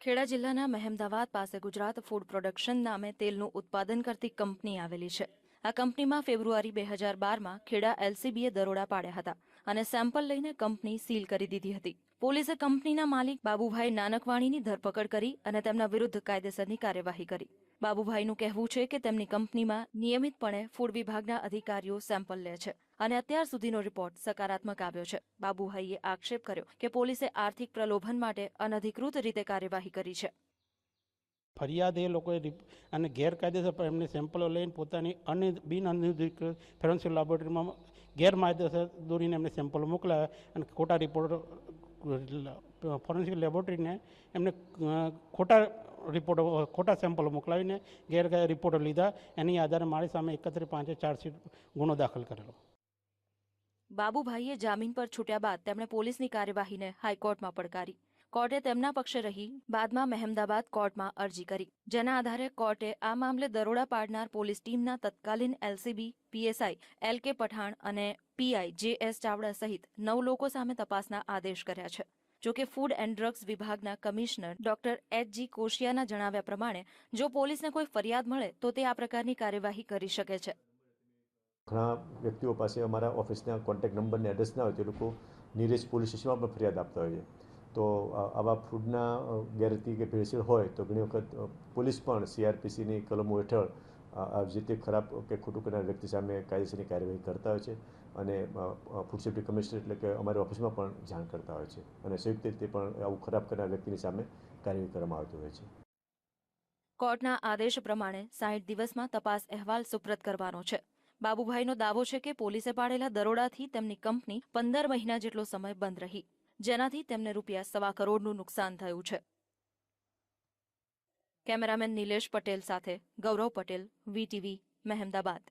ખેડા જિલ્લાના મહેમદાવાદ પાસે Gujarat food production નામે તેલનું ઉત્પાદન કરતી કંપની આવેલી છે. આ કંપનીમાં ફેબ્રુઆરી 2012માં ખેડા એલસીબીએ દરોડા પાડ્યા હતા અને સેમ્પલ લઈને કંપની સીલ કરી દીધી હતી. પોલીસે કંપનીના માલિક બાબુભાઈ નાનકવાણીની ધરપકડ કરી અને તેમના વિરુદ્ધ કાયદેસરની કાર્યવાહી કરી. બાબુભાઈનું કહેવું છે કે તેમની કંપનીમાં નિયમિતપણે ફૂડ વિભાગના અધિકારીઓ સેમ્પલ લે છે અને અત્યાર સુધીનો રિપોર્ટ સકારાત્મક આવ્યો છે. બાબુભાઈએ આક્ષેપ કર્યો કે પોલીસે આર્થિક પ્રલોભન માટે અનધિકૃત રીતે કાર્યવાહી કરી છે. ફરિયાદ એ લોકોએ અને ગેરકાયદેસર એમને સેમ્પલો લઈને પોતાની બિન અનધિકૃત ફોરેન્સિક લેબોરેટરીમાં ગેરકાયદેસર દોરીને એમને સેમ્પલો મોકલાવ્યા અને ખોટા રિપોર્ટ ફોરેન્સિક લેબોરેટરીને એમને ખોટા સેમ્પલો મોકલાવીને ગેરકાયદે રિપોર્ટો લીધા. એની આધારે મારી સામે 31/5 ચાર્જશીટ ગુનો દાખલ કરેલો. બાબુભાઈએ જામીન પર છૂટ્યા બાદ તેમણે પોલીસની કાર્યવાહીને હાઈકોર્ટમાં પડકારી. કોર્ટે તેમના પક્ષે રહી બાદમાં મહેમદાવાદ કોર્ટમાં અરજી કરી, જેના આધારે કોર્ટે આ મામલે દરોડા પાડનાર પોલીસ ટીમના તત્કાલીન એલસીબી પીએસઆઈ LK પઠાણ અને પીઆઈ JS ચાવડા સહિત 9 લોકો સામે તપાસના આદેશ કર્યા છે. જોકે ફૂડ એન્ડ ડ્રગ્સ વિભાગના કમિશનર ડોક્ટર HG કોશિયાના જણાવ્યા પ્રમાણે જો પોલીસને કોઈ ફરિયાદ મળે તો તે આ પ્રકારની કાર્યવાહી કરી શકે છે. ઘણા વ્યક્તિઓ પાસે અમારા ઓફિસના કોન્ટેક્ટ નંબર ને એડ્રેસ ના હોય તે લોકો નિયરેસ્ટ પોલીસ સ્ટેશનમાં પણ ફરિયાદ આપતા હોય છે. તો આવા ફૂડના ગેરરીતિ કે ભેળસેળ હોય તો ઘણી વખત પોલીસ પણ CRPCની કલમો હેઠળ જે તે ખરાબ કે ખોટું કરનાર વ્યક્તિ સામે કાયદેસરની કાર્યવાહી કરતા હોય છે અને ફૂડ સેફ્ટી કમિશનર એટલે કે અમારી ઓફિસમાં પણ જાણ કરતા હોય છે અને સંયુક્ત રીતે પણ આવું ખરાબ કરનાર વ્યક્તિની સામે કાર્યવાહી કરવામાં આવતી હોય છે. કોર્ટના આદેશ પ્રમાણે 60 દિવસમાં તપાસ અહેવાલ સુપ્રત કરવાનો છે. બાબુભાઈનો દાવો છે કે પોલીસે પાડેલા દરોડાથી તેમની કંપની 15 મહિના જેટલો સમય બંધ રહી, જેનાથી તેમને ₹1.25 કરોડનું નુકસાન થયું છે. કેમેરામેન નિલેશ પટેલ સાથે ગૌરવ પટેલ, VTV, મહેમદાવાદ.